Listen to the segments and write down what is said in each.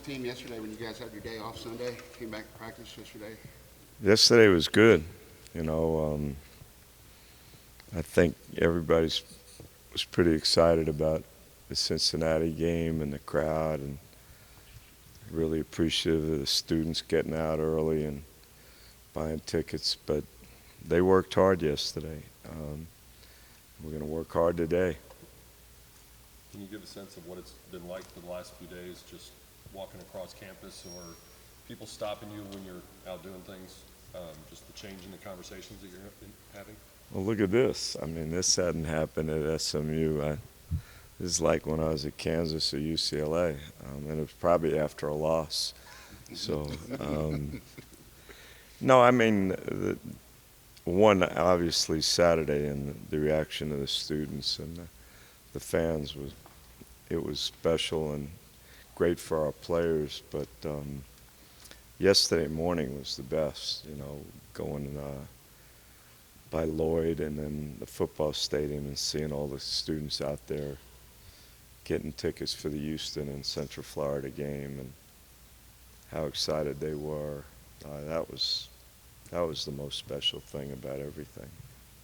team yesterday when you guys had your day off Sunday? Came back to practice yesterday. Yesterday was good. You know, I think everybody was pretty excited about the Cincinnati game and the crowd, and really appreciative of the students getting out early and buying tickets. But they worked hard yesterday. We're going to work hard today. Can you give a sense of what it's been like for the last few days, just walking across campus, or people stopping you when you're out doing things, just the change in the conversations that you're having? Well, look at this. I mean, this hadn't happened at SMU. This is like when I was at Kansas or UCLA, and it was probably after a loss. So, no, I mean, one, obviously Saturday, and the reaction of the students and the fans it was special and great for our players. But yesterday morning was the best, you know, going by Lloyd and then the football stadium and seeing all the students out there getting tickets for the Houston and Central Florida game, and how excited they were. That was the most special thing about everything.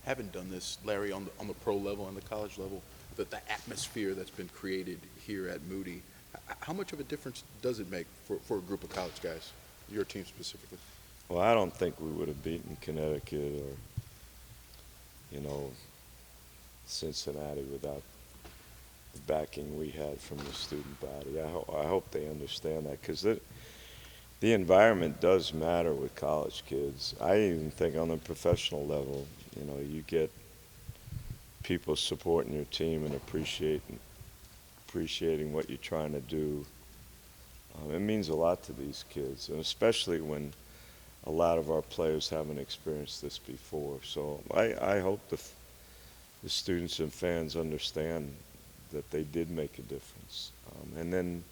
Having done this, Larry, on the pro level and the college level, the atmosphere that's been created here at Moody, how much of a difference does it make for a group of college guys, your team specifically? Well, I don't think we would have beaten Connecticut or, you know, Cincinnati without the backing we had from the student body. I hope they understand that, because the environment does matter with college kids. I even think on a professional level, you know, you get people supporting your team and appreciating what you're trying to do. It means a lot to these kids, and especially when a lot of our players haven't experienced this before. So I hope the students and fans understand that they did make a difference. And then,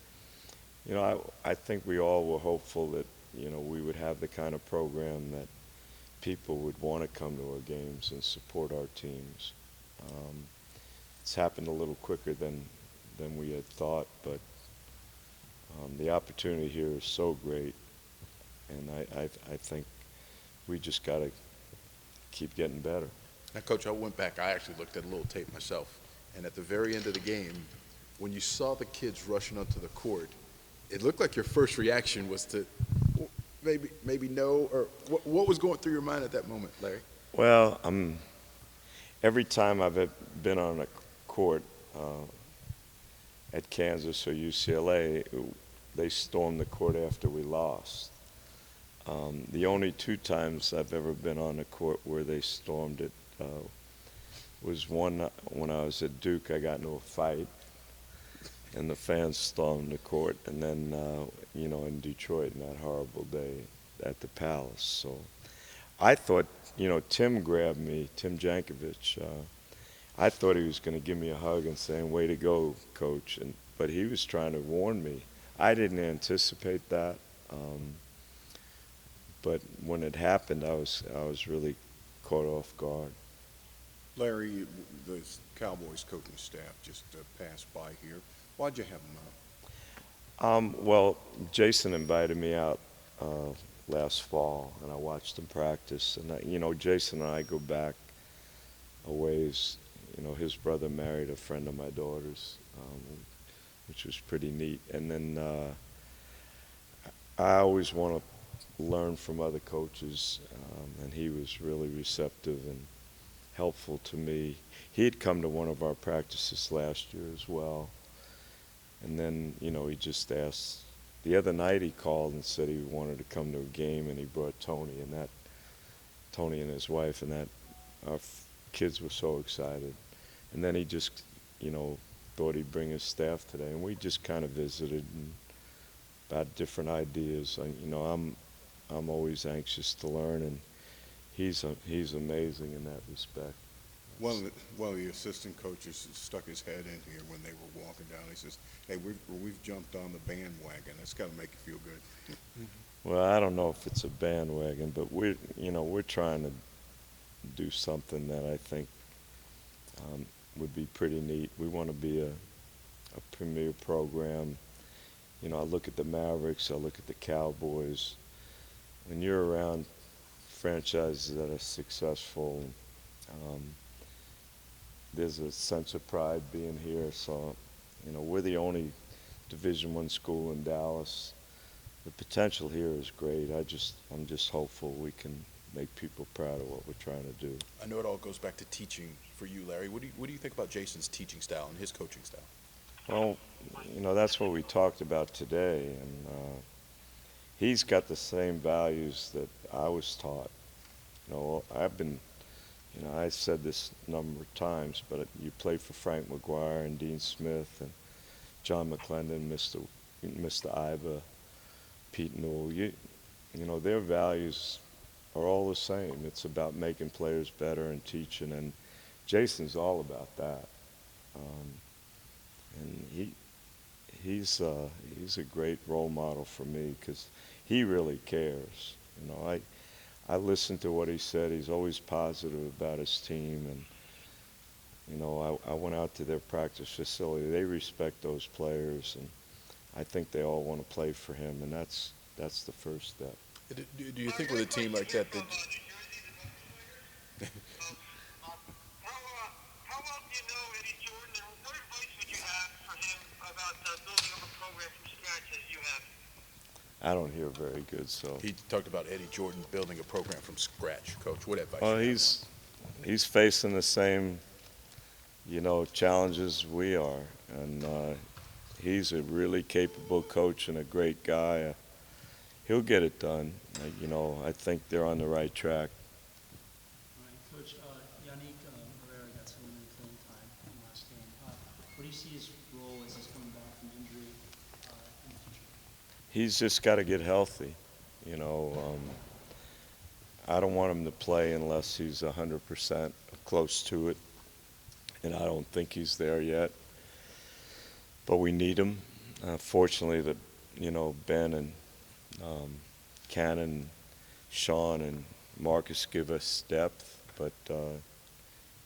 you know, I think we all were hopeful that, you know, we would have the kind of program that people would want to come to our games and support our teams. It's happened a little quicker than we had thought, but the opportunity here is so great, and I think we just got to keep getting better. Now, Coach, I went back. I actually looked at a little tape myself, and at the very end of the game, when you saw the kids rushing onto the court, it looked like your first reaction was to maybe no, or what was going through your mind at that moment, Larry? Well, every time I've been on a court at Kansas or UCLA, they stormed the court after we lost. The only two times I've ever been on a court where they stormed it was one when I was at Duke. I got into a fight, and the fans stormed the court, and then you know, in Detroit, in that horrible day at the Palace. So I thought, you know, Tim grabbed me, Tim Jankovic. I thought he was going to give me a hug and saying, "Way to go, Coach," but he was trying to warn me. I didn't anticipate that, but when it happened, I was really caught off guard. Larry, the Cowboys coaching staff just passed by here. Why'd you have them out? Well, Jason invited me out last fall, and I watched him practice. And you know, Jason and I go back a ways. You know, his brother married a friend of my daughter's, which was pretty neat. And then I always want to learn from other coaches, and he was really receptive and helpful to me. He had come to one of our practices last year as well. And then, you know, he just asked. The other night he called and said he wanted to come to a game, and he brought Tony and his wife, and our kids were so excited. And then he just, you know, thought he'd bring his staff today, and we just kind of visited about different ideas. You know, I'm always anxious to learn, and he's amazing in that respect. One of the assistant coaches stuck his head in here when they were walking down. He says, "Hey, we've jumped on the bandwagon. That's got to make you feel good." Well, I don't know if it's a bandwagon, but we're trying to do something that I think would be pretty neat. We want to be a premier program You know, I look at the Mavericks, I look at the Cowboys. When you're around franchises that are successful, um, there's a sense of pride being here. So, you know, we're the only Division I school in Dallas. The potential here is great. I'm just hopeful we can make people proud of what we're trying to do. I know it all goes back to teaching for you, Larry. What do you think about Jason's teaching style and his coaching style? Well, you know, that's what we talked about today, and he's got the same values that I was taught. You know, I said this a number of times, but you play for Frank McGuire and Dean Smith and John McClendon, Mr. Iba, Pete Newell. You know, their values are all the same. It's about making players better and teaching, and Jason's all about that. And he's a great role model for me because he really cares. You know, I listened to what he said. He's always positive about his team, and you know, I went out to their practice facility. They respect those players, and I think they all want to play for him, and that's the first step. Do you think with a team like that, How well do you know Eddie Jordan, and what advice would you have for him about building up a program from scratch as you have? I don't hear very good, so. he talked about Eddie Jordan building a program from scratch? Coach, what advice? Well, you have? he's facing the same, you know, challenges we are, and he's a really capable coach and a great guy. He'll get it done. You know, I think they're on the right track. All right, Coach, Yannick Herrera got some limited playing time in the last game. What do you see his role as he's coming back from injury in the future? He's just got to get healthy. You know, I don't want him to play unless he's 100% close to it, and I don't think he's there yet. But we need him. Fortunately, that you know, Ben and Cannon, Sean, and Marcus give us depth. But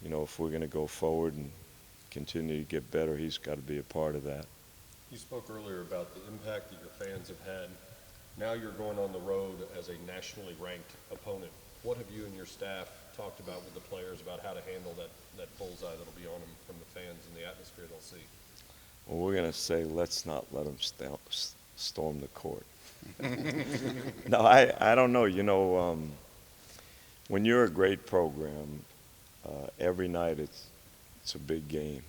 you know, if we're going to go forward and continue to get better, he's got to be a part of that. You spoke earlier about the impact that your fans have had. Now you're going on the road as a nationally ranked opponent. What have you and your staff talked about with the players about how to handle that bullseye that'll be on them from the fans and the atmosphere they'll see? Well, we're going to say, let's not let them storm the court. No, I don't know. You know, when you're a great program, every night it's a big game,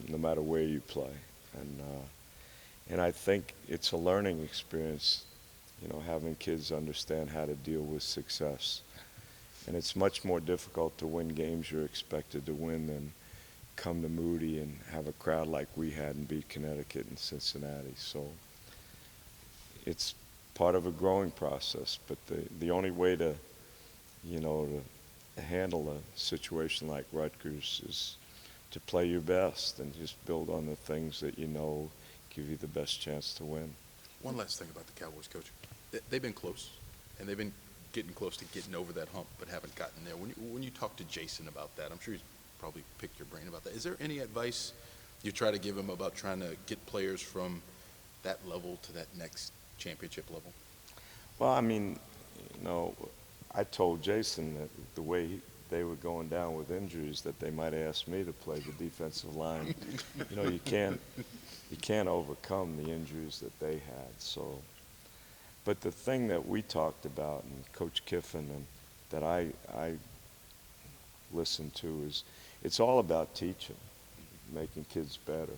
no matter where you play. And I think it's a learning experience, you know, having kids understand how to deal with success. And it's much more difficult to win games you're expected to win than come to Moody and have a crowd like we had and beat Connecticut and Cincinnati. So it's part of a growing process. But the only way to, you know, to handle a situation like Rutgers is to play your best and just build on the things that you know give you the best chance to win. One last thing about the Cowboys, Coach. They've been close, and they've been getting close to getting over that hump, but haven't gotten there. When you talk to Jason about that, I'm sure he's probably picked your brain about that. Is there any advice you try to give him about trying to get players from that level to that next championship level? Well, I mean, you know, I told Jason that the way they were going down with injuries that they might ask me to play the defensive line. You know, you can't overcome the injuries that they had. So, but the thing that we talked about, and Coach Kiffin and that I listened to, is it's all about teaching, making kids better.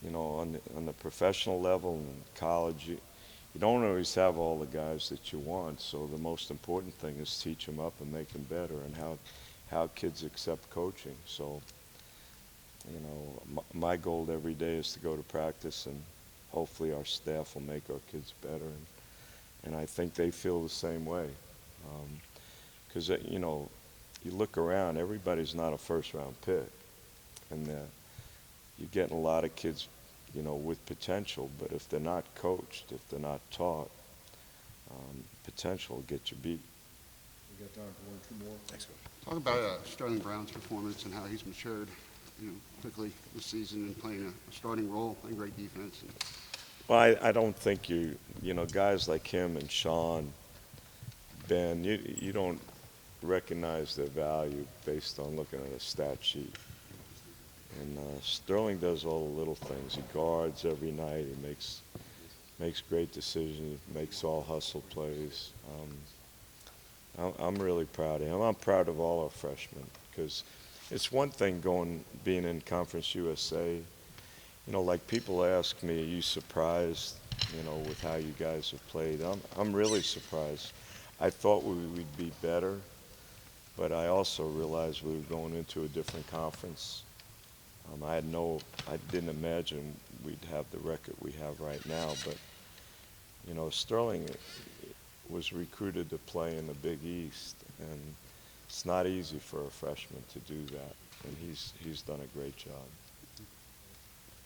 You know, on the professional level and college, you don't always have all the guys that you want. So the most important thing is teach them up and make them better, and how kids accept coaching. So, you know, my goal every day is to go to practice, and hopefully our staff will make our kids better. And I think they feel the same way. Because, you know, you look around, everybody's not a first-round pick. And you're getting a lot of kids, you know, with potential, but if they're not coached, if they're not taught, potential will get you beat. We got time for one or two more. Thanks, Coach. Talk about Sterling Brown's performance and how he's matured, you know, quickly this season and playing a starting role, playing great defense. And Well, I don't think you know, guys like him and Sean, Ben, you don't recognize their value based on looking at a stat sheet. And Sterling does all the little things. He guards every night. He makes great decisions. Makes all hustle plays. I'm really proud of him. I'm proud of all our freshmen because it's one thing being in Conference USA. You know, like people ask me, "Are you surprised? You know, with how you guys have played?" I'm really surprised. I thought we would be better, but I also realized we were going into a different conference. I didn't imagine we'd have the record we have right now, but, you know, Sterling was recruited to play in the Big East, and it's not easy for a freshman to do that, and he's done a great job.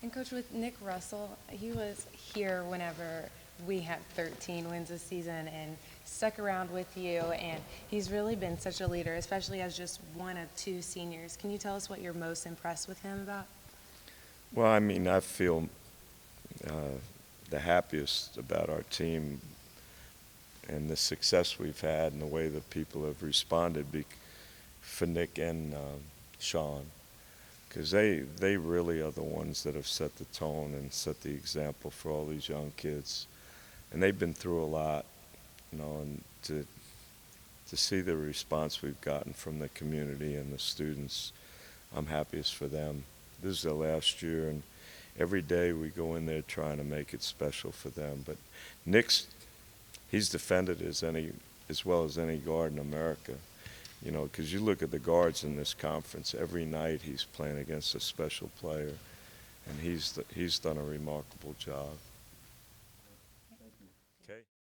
And Coach, with Nick Russell, he was here whenever we had 13 wins this season and stuck around with you, and he's really been such a leader, especially as just one of two seniors. Can you tell us what you're most impressed with him about? Well, I mean, I feel the happiest about our team and the success we've had and the way that people have responded for Nick and Sean, because they really are the ones that have set the tone and set the example for all these young kids. And they've been through a lot, you know, and to see the response we've gotten from the community and the students, I'm happiest for them. This is their last year, and every day we go in there trying to make it special for them. But he's defended as well as any guard in America, you know, because you look at the guards in this conference, every night he's playing against a special player, and he's done a remarkable job.